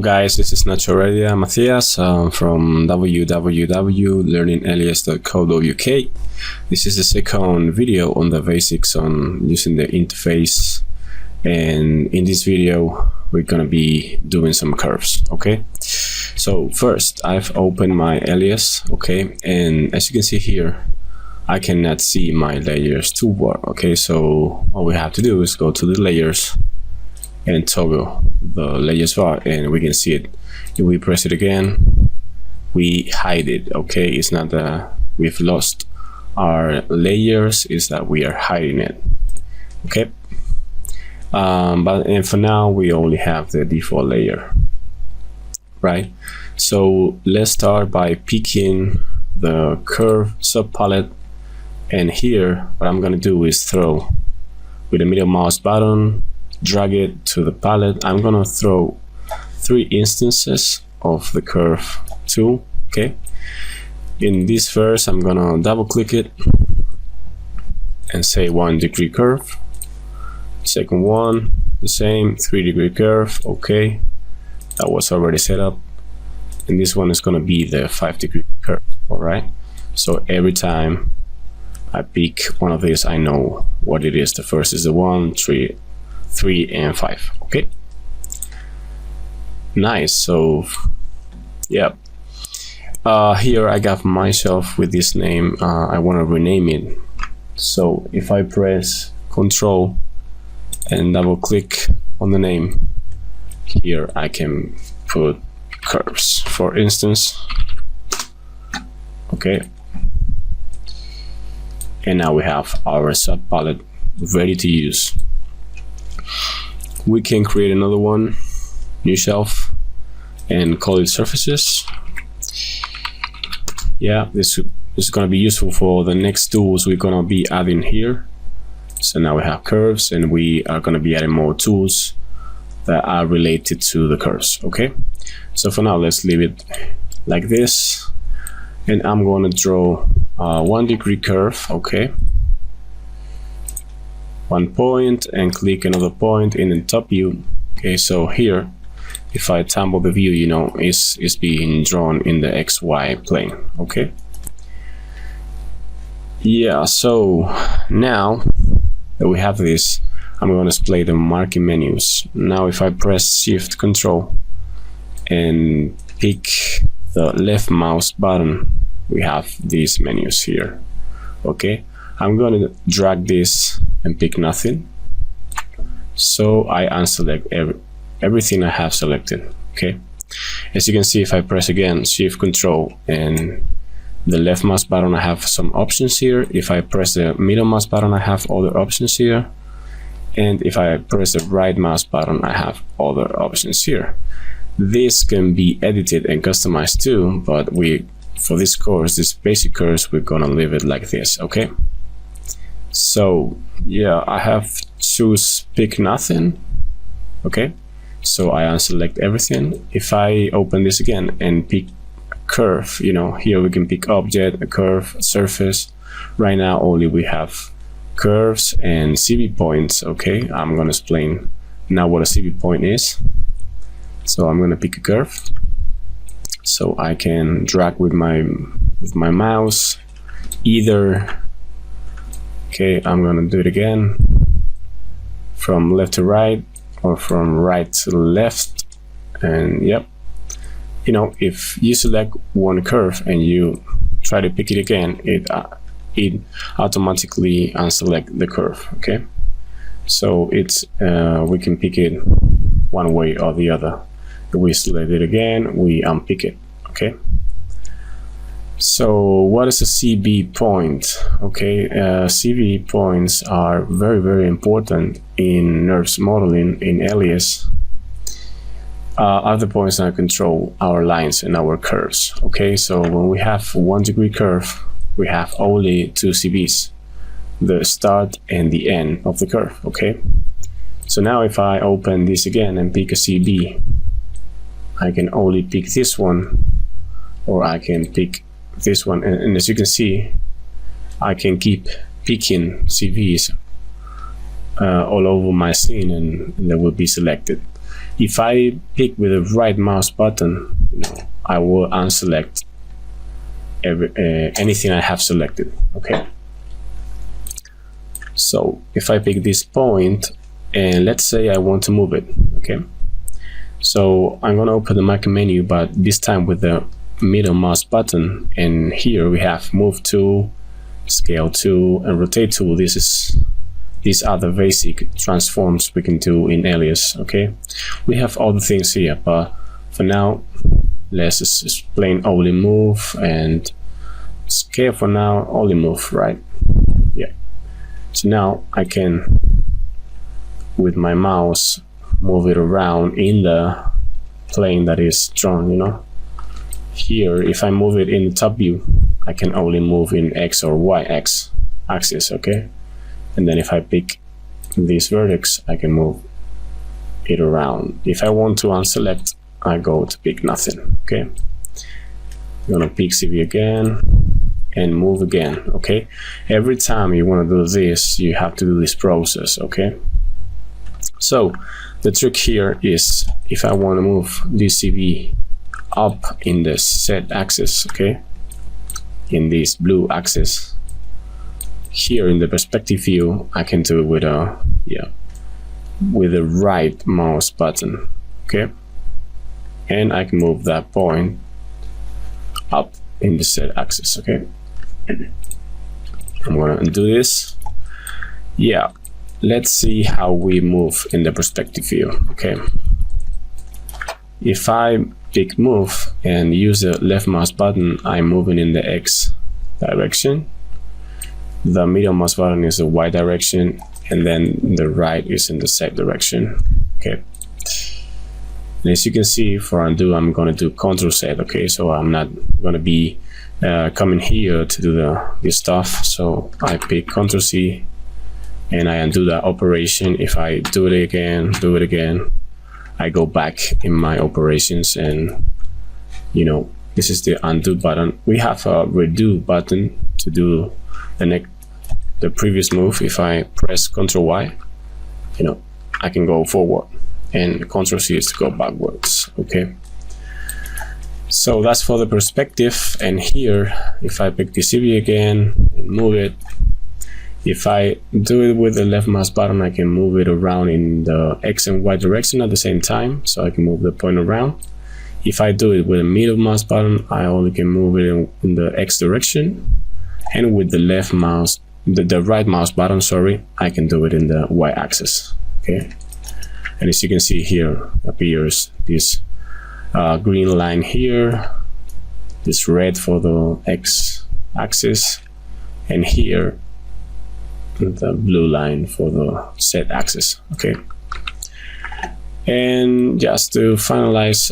guys, this is Naturalidad Matthias from www.learningalias.co.uk. This is the second video on the basics on using the interface, and in this video we're gonna be doing some curves. Okay, so first I've opened my alias, okay, and as you can see here I cannot see my layers toolbar. Okay, so all we have to do is go to the layers and toggle the layers bar, and we can see it. If we press it again, we hide it. Okay, it's not that we've lost our layers, is that we are hiding it. Okay, but for now we only have the default layer, right? So let's start by picking the curve subpalette, and here what I'm gonna do is throw with the middle mouse button, drag it to the palette. I'm gonna throw 3 instances of the curve tool. Okay, in this first I'm gonna double click it and say 1 degree curve. Second one the same, 3 degree curve. Okay, that was already set up, and this one is gonna be the 5 degree curve. All right, so every time I pick one of these I know what it is. The first is the 1, 3 and 5. Okay, nice. So yeah, here I got myself with this name. I want to rename it, so if I press Control and double click on the name, here I can put curves, for instance. Okay, and now we have our sub palette ready to use. We can create another one, new shelf, and call it surfaces. Yeah, this is going to be useful for the next tools we're going to be adding here. So now we have curves, and we are going to be adding more tools that are related to the curves. Okay, so for now let's leave it like this, and I'm going to draw a 1 degree curve. Okay, 1 point, and click another point in the top view. Okay, so here if I tumble the view, you know, it's being drawn in the XY plane. Okay, yeah, so now that we have this, I'm going to display the marking menus. Now if I press Shift Control and pick the left mouse button, we have these menus here. Okay, I'm going to drag this and pick nothing, so I unselect everything I have selected. Okay, as you can see, if I press again Shift Control and the left mouse button, I have some options here. If I press the middle mouse button, I have other options here, and if I press the right mouse button, I have other options here. This can be edited and customized too, but for this course, this basic course, we're gonna leave it like this. Okay, so yeah, I have choose pick nothing. Okay, so I unselect everything. If I open this again and pick curve, you know, here we can pick object, a curve, a surface. Right now only we have curves and CV points. Okay, I'm gonna explain now what a CV point is. So I'm gonna pick a curve, so I can drag with my mouse either. Okay, I'm gonna do it again from left to right or from right to left, and yep, you know, if you select one curve and you try to pick it again, it automatically unselect the curve. Okay, so it's we can pick it one way or the other. If we select it again, we unpick it. Okay, so what is a CB point? Okay, CB points are very important in NURBS modeling in Alias. Other points that control our lines and our curves. Okay, so when we have 1 degree curve, we have only 2 CBs, the start and the end of the curve. Okay, so now if I open this again and pick a CB, I can only pick this one, or I can pick this one, and as you can see, I can keep picking CVs all over my scene, and they will be selected. if I pick with the right mouse button, I will unselect anything I have selected. Okay, so if I pick this point and let's say I want to move it, okay, so I'm going to open the marquee menu, but this time with the middle mouse button, and here we have move tool, scale tool, and rotate tool. These are the basic transforms we can do in Alias. Okay, we have all the things here, but for now let's just explain only move and scale. For now only move, right? Yeah, so now I can with my mouse move it around in the plane that is drawn. Here if I move it in the top view, I can only move in X or Y axis. Okay, and then if I pick this vertex, I can move it around. If I want to unselect, I go to pick nothing. Okay, I'm gonna pick CV again and move again. Okay, every time you want to do this, you have to do this process. Okay, so the trick here is if I want to move this CV up in the Z axis, okay, in this blue axis, here in the perspective view, I can do it with with the right mouse button. Okay, and I can move that point up in the Z axis. Okay, I'm gonna undo this. Yeah, let's see how we move in the perspective view. Okay, if I pick move and use the left mouse button, I'm moving in the X direction. The middle mouse button is the Y direction, and then the right is in the Z direction. Okay, and as you can see, for undo, I'm going to do Ctrl Z. Okay, so I'm not going to be coming here to do this stuff. So I pick Ctrl C and I undo that operation. If I do it again, I go back in my operations, and this is the undo button. We have a redo button to do the previous move. If I press Ctrl Y, I can go forward, and Ctrl C is to go backwards. Okay, so that's for the perspective. And here, if I pick the CV again and move it, if I do it with the left mouse button, I can move it around in the X and Y direction at the same time, so I can move the point around. If I do it with the middle mouse button, I only can move it in the X direction, and with the left mouse, the right mouse button, sorry, I can do it in the Y axis. Okay, and as you can see here appears this green line here, this red for the X axis, and here the blue line for the Z axis. Okay, and just to finalize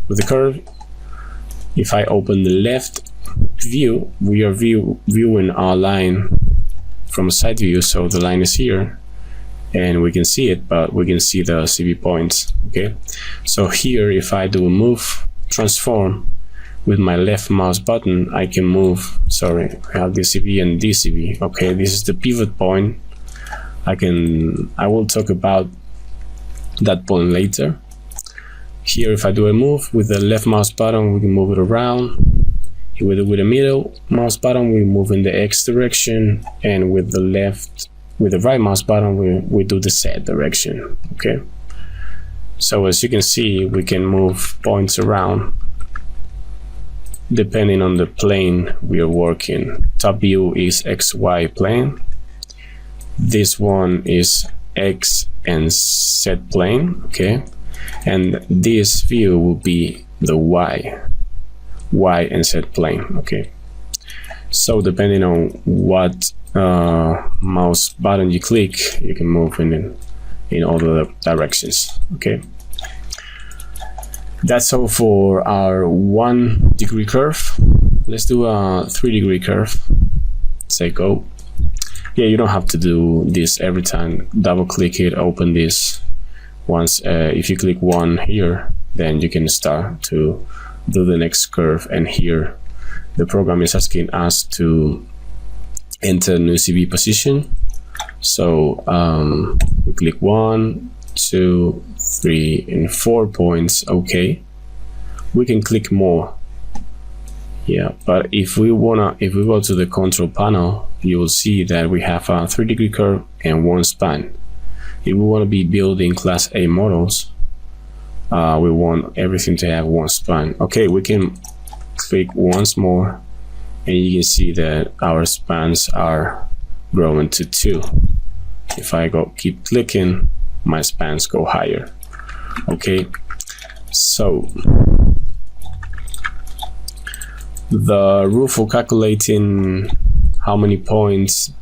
with the curve, if I open the left view, we are viewing our line from a side view, so the line is here and we can see it, but we can see the CV points. Okay, so here if I do a move transform with my left mouse button, I can move, sorry, I have this CV and this CV. Okay, this is the pivot point. I will talk about that point later. Here if I do a move with the left mouse button, we can move it around. With the middle mouse button, we move in the X direction, and with the right mouse button, we do the Z direction. Okay, so as you can see, we can move points around depending on the plane we are working. Top view is XY plane. This one is X and Z plane. Okay, and this view will be the Y and Z plane. Okay, so depending on what mouse button you click, you can move in all the directions. Okay, that's all for our 1 degree curve. Let's do a 3 degree curve. Say go. Yeah, you don't have to do this every time. Double click it, open this. Once if you click 1 here, then you can start to do the next curve. And here the program is asking us to enter new CV position. So we click 1, 2, 3, and 4 points. Okay, we can click more. Yeah, but if we go to the control panel, you will see that we have a 3-degree curve and 1 span. If we want to be building class A models, we want everything to have 1 span. Okay, we can click once more, and you can see that our spans are growing to 2. If I keep clicking, my spans go higher. Okay, so the rule for calculating how many points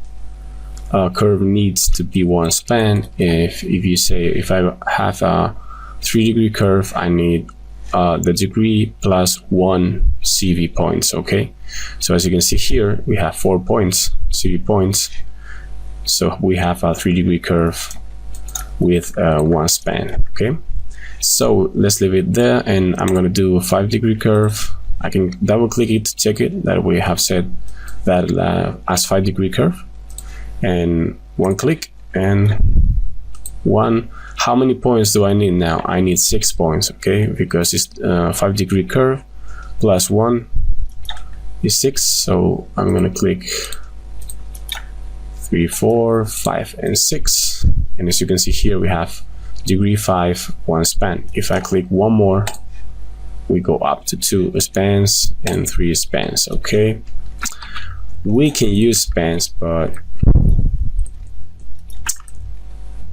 a curve needs to be 1 span, if you say, if I have a 3-degree curve, I need the degree plus 1 CV points. Okay, so as you can see here, we have 4 points, CV points, so we have a 3-degree curve with 1 span. Okay, so let's leave it there, and I'm going to do a 5-degree curve. I can double click it to check it that we have set that as 5-degree curve, and 1 click and 1. How many points do I need now? I need 6 points. Okay, because it's 5-degree curve plus 1 is 6, so I'm gonna click 3, 4, 5, and 6, and as you can see here, we have degree 5, 1 span. If I click one more, we go up to 2 spans and 3 spans. Okay, we can use spans, but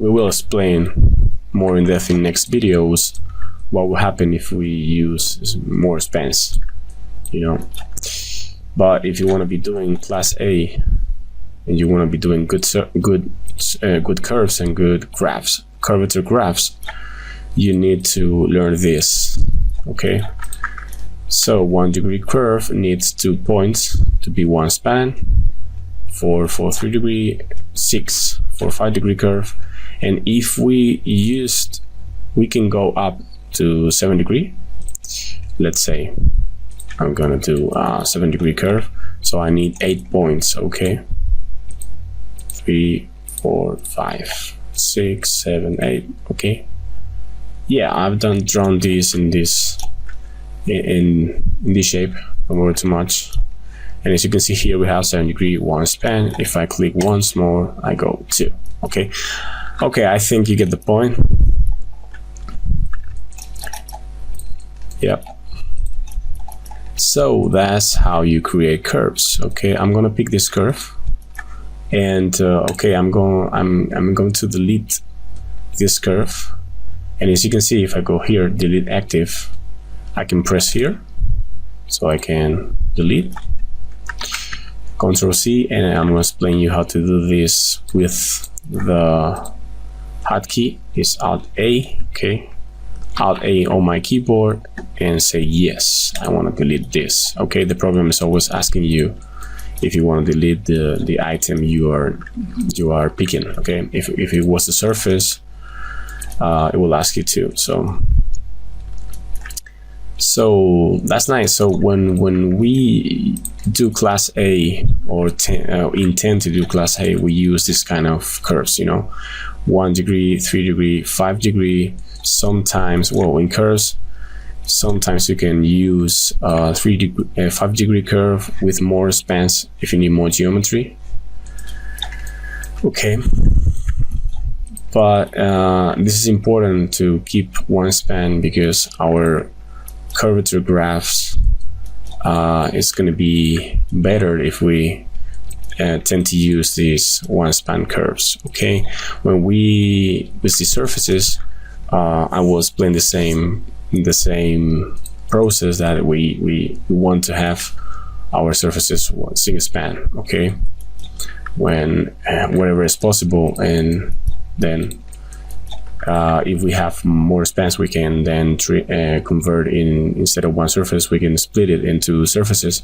we will explain more in depth in next videos what will happen if we use more spans, you know. But if you want to be doing class A and you want to be doing good curves and good graphs, curvature graphs, you need to learn this. Okay, so 1-degree curve needs 2 points to be 1 span. For 3-degree, 6 for 5-degree curve, and if we can go up to 7-degree. Let's say I'm gonna do a 7-degree curve, so I need 8 points. Okay, 3, 4, 5, 6, 7, 8. Okay, yeah, I've drawn this in this shape. Don't worry too much. And as you can see here, we have 7-degree, 1 span. If I click once more, I go 2. Okay, I think you get the point. Yep. So that's how you create curves. Okay, I'm gonna pick this curve, and okay, I'm going to delete this curve. And as you can see, if I go here, delete active, I can press here, so I can delete. Control C, and I'm going to explain you how to do this with the hotkey. Is Alt A. Okay, Alt A on my keyboard, and say yes, I want to delete this. Okay, the program is always asking you if you want to delete the item you are picking. Okay, if it was the surface, it will ask you to. So that's nice. So when we do class A or intend to do class A, we use this kind of curves, you know, 1-degree, 3-degree, 5-degree. Sometimes, well, in curves, sometimes you can use 5-degree curve with more spans if you need more geometry. Okay, but this is important to keep 1 span, because our curvature graphs is going to be better if we tend to use these 1 span curves. Okay, when we with the surfaces, I will explain the same process that we want to have our surfaces single span. Okay, wherever is possible, and then if we have more spans, we can then convert instead of 1 surface, we can split it into surfaces,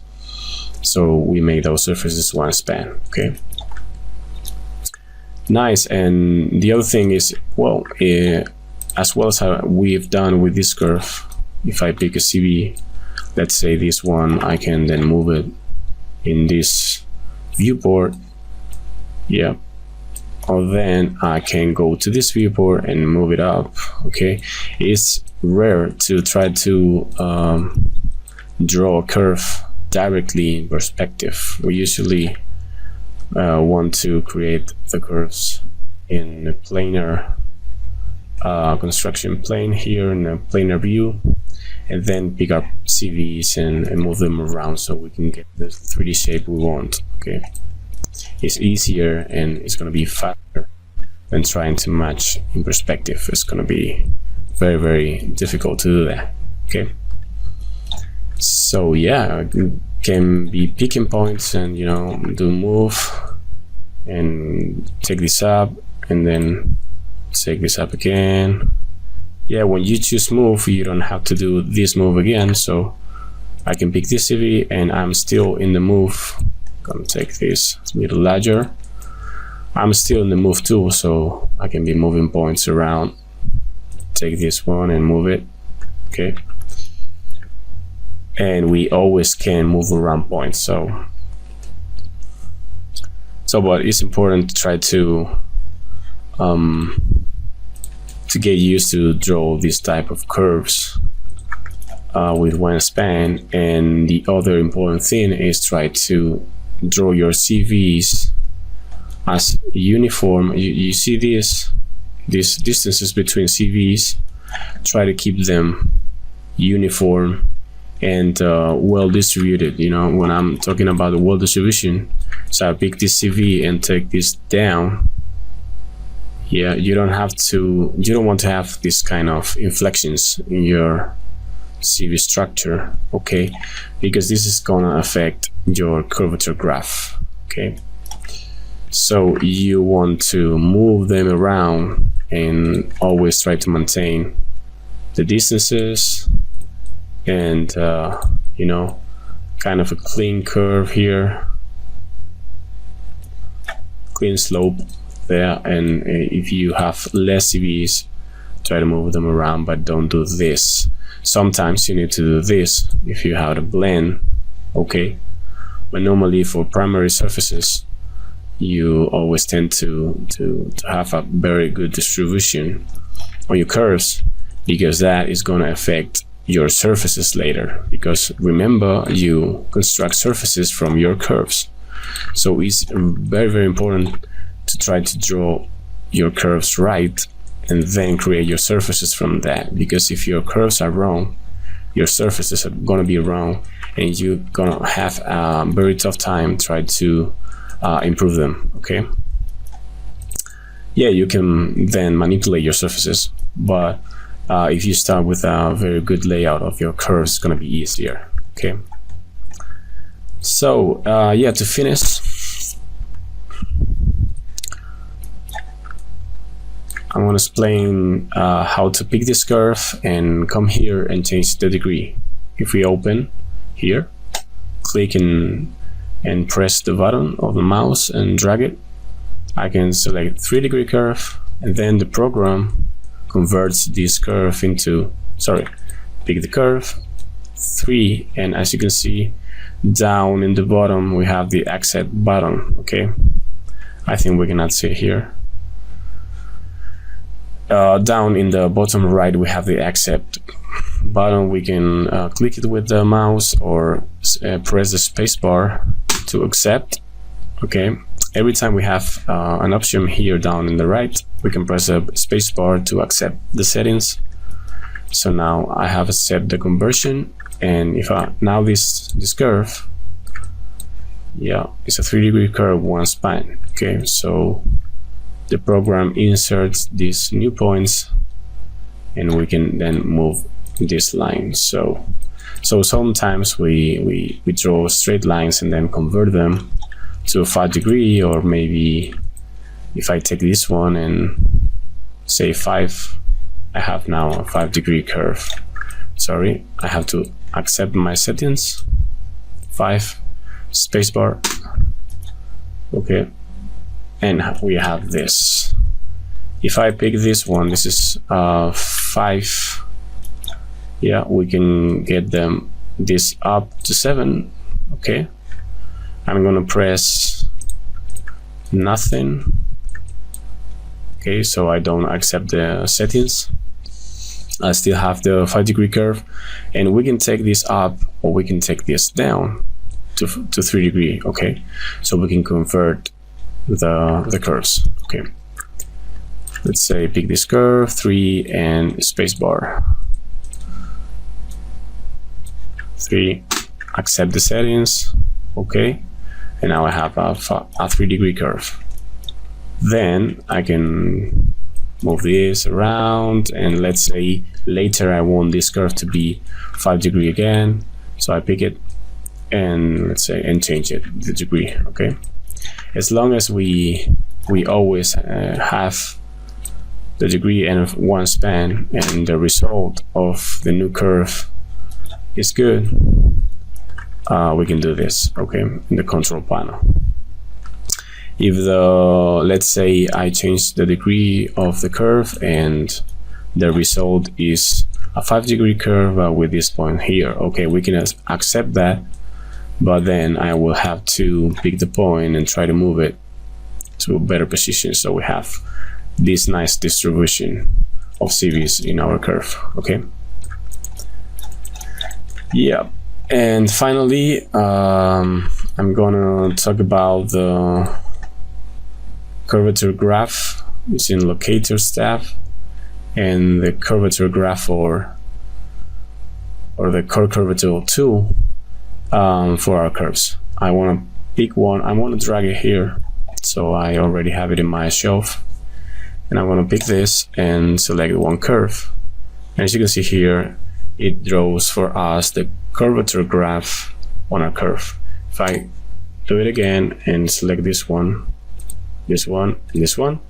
so we make those surfaces 1 span. Okay, nice. And the other thing is, well, as well as how we've done with this curve, if I pick a CV, let's say this one, I can then move it in this viewport. Yeah, or then I can go to this viewport and move it up. Okay, it's rare to try to draw a curve directly in perspective. We usually want to create the curves in a planar construction plane here in a planar view, and then pick up CVs and move them around so we can get the 3D shape we want. Okay, it's easier and it's going to be faster than trying to match in perspective. It's going to be very, very difficult to do that. Okay, so yeah, can be picking points and, you know, do move and take this up and then take this up again. Yeah, when you choose move, you don't have to do this move again, so I can pick this CV and I'm still in the move. Gonna take this middle ledger. I'm still in the move too, so I can be moving points around. Take this one and move it. Okay, and we always can move around points, so but it's important to try to get used to draw this type of curves with one span. And the other important thing is try to draw your CVs as uniform. You see these distances between CVs, try to keep them uniform and well distributed. You know, when I'm talking about the well distribution, so I pick this CV and take this down. Yeah, you don't want to have this kind of inflections in your CV structure, okay, because this is gonna affect your curvature graph. Okay, so you want to move them around and always try to maintain the distances and you know, kind of a clean curve here, clean slope there. And if you have less CVs, try to move them around, but don't do this. Sometimes you need to do this if you have a blend, okay, but normally for primary surfaces you always tend to have a very good distribution on your curves, because that is going to affect your surfaces later, because remember, you construct surfaces from your curves. So it's very, very important to try to draw your curves right and then create your surfaces from that, because if your curves are wrong, your surfaces are going to be wrong and you're going to have a very tough time trying to improve them. Okay, yeah, you can then manipulate your surfaces, but if you start with a very good layout of your curves, it's going to be easier. Okay, so yeah, to finish, I'm going to explain how to pick this curve and come here and change the degree. If we open here, click and press the button of the mouse and drag it, I can select 3-degree curve, and then the program converts this curve into, pick the curve 3, and as you can see down in the bottom we have the accept button. Okay, I think we cannot see it here. Down in the bottom right we have the accept button. We can click it with the mouse or press the space bar to accept. Okay, every time we have an option here down in the right, we can press a space bar to accept the settings. So now I have set the conversion, and if now this curve, yeah, it's a 3-degree curve, one span. Okay, so the program inserts these new points and we can then move this line. So sometimes we draw straight lines and then convert them to a 5-degree, or maybe if I take this one and say 5, I have now a 5-degree curve. Sorry, I have to accept my settings. 5, spacebar. Okay, and we have this. If I pick this one, this is 5. Yeah, we can get them this up to 7. Okay, I'm gonna press nothing, Okay, so I don't accept the settings. I still have the 5-degree curve, and we can take this up or we can take this down to 3 degree. Okay, so we can convert the curves. Okay, let's say pick this curve 3 and spacebar 3, accept the settings. Okay, and now I have a 3-degree curve. Then I can move this around, and let's say later I want this curve to be 5 degree again, so I pick it and let's say and change it the degree. Okay, as long as we always have the degree and one span and the result of the new curve is good, we can do this. Okay, in the control panel. If let's say I change the degree of the curve and the result is a 5-degree curve with this point here, okay, we can accept that, but then I will have to pick the point and try to move it to a better position, so we have this nice distribution of CVs in our curve. Okay, yeah, and finally I'm gonna talk about the curvature graph using locators tab and the curvature graph or the curvature tool for our curves. I want to pick one. I want to drag it here, so I already have it in my shelf, and I'm going to pick this and select one curve, and as you can see here, it draws for us the curvature graph on our curve. If I do it again and select this one, this one, and this one,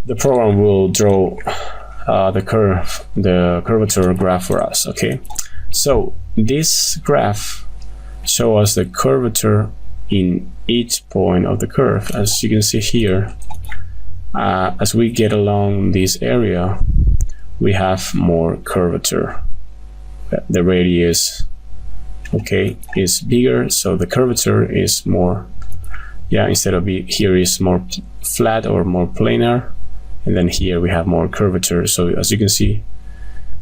the program will draw the curvature graph for us. Okay, so this graph shows us the curvature in each point of the curve. As you can see here, as we get along this area, we have more curvature. The radius, okay, is bigger, so the curvature is more, instead of here is more flat or more planar, and then here we have more curvature. So as you can see,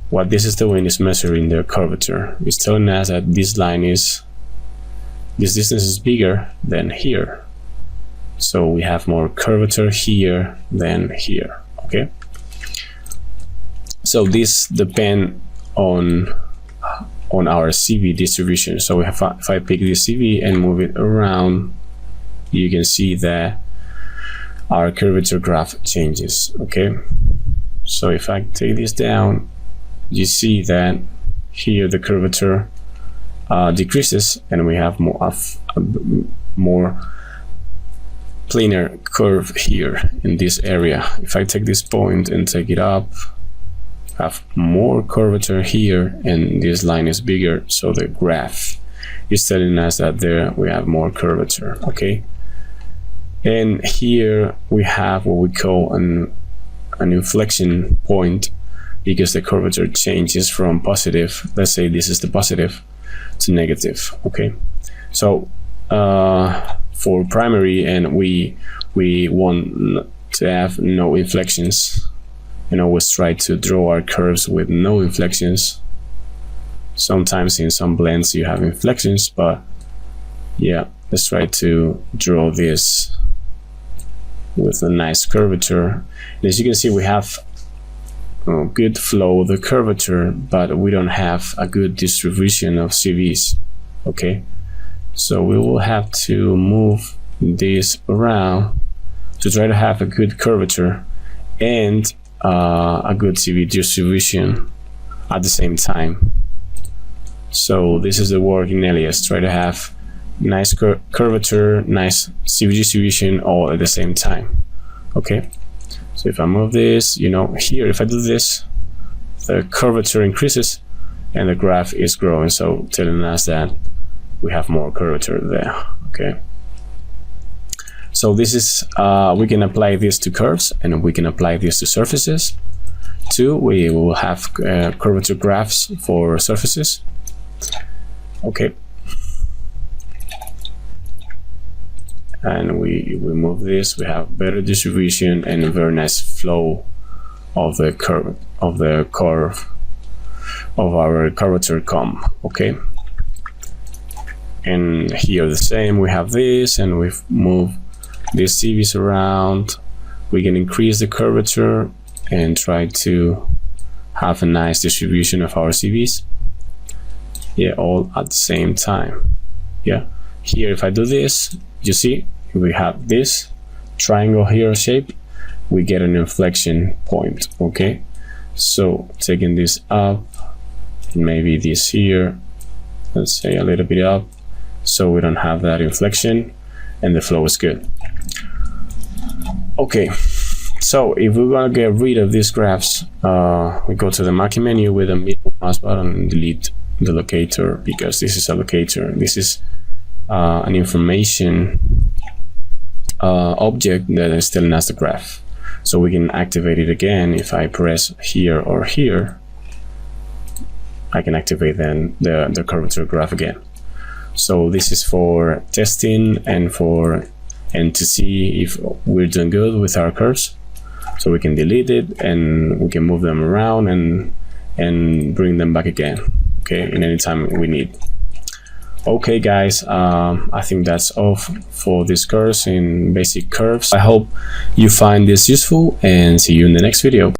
what this is doing is measuring the curvature. It's telling us that this distance is bigger than here, so we have more curvature here than here. Okay, so this depends on our CV distribution. So if I pick this CV and move it around, you can see that our curvature graph changes. Okay, so if I take this down, you see that here the curvature decreases, and we have more planar curve here in this area. If I take this point and take it up, have more curvature here, and this line is bigger, so the graph is telling us that there we have more curvature. Okay, and here we have what we call an inflection point, because the curvature changes from positive, let's say this is the positive, to negative. Okay, so for primary, and we want to have no inflections, and always try to draw our curves with no inflections. Sometimes in some blends you have inflections, but yeah, let's try to draw this with a nice curvature. And as you can see, we have good flow of the curvature, but we don't have a good distribution of CVs. Okay, so we will have to move this around to try to have a good curvature and a good CV distribution at the same time. So this is the work in Alias. Try to have nice curvature, nice CV distribution all at the same time. Okay, so if I move this, here, if I do this, the curvature increases and the graph is growing, so telling us that we have more curvature there. Okay, so this is we can apply this to curves, and we can apply this to surfaces too. We will have curvature graphs for surfaces. Okay, and we move this, we have better distribution and a very nice flow of the curve of our curvature comb. Okay, and here the same, we have this, and we've moved these CVs around. We can increase the curvature and try to have a nice distribution of our CVs, yeah, all at the same time. Yeah, here if I do this, you see we have this triangle here shape, we get an inflection point. Okay, so taking this up, maybe this here, let's say a little bit up, so we don't have that inflection and the flow is good. Okay, so if we're gonna get rid of these graphs, we go to the marquee menu with a middle mouse button and delete the locator, because this is a locator. This is an information object that is telling us the graph. So we can activate it again. If I press here or here, I can activate then the curvature graph again. So this is for testing and to see if we're doing good with our curves. So we can delete it and we can move them around and bring them back again, okay, in any time we need. Okay guys, I think that's all for this course in basic curves. I hope you find this useful, and see you in the next video.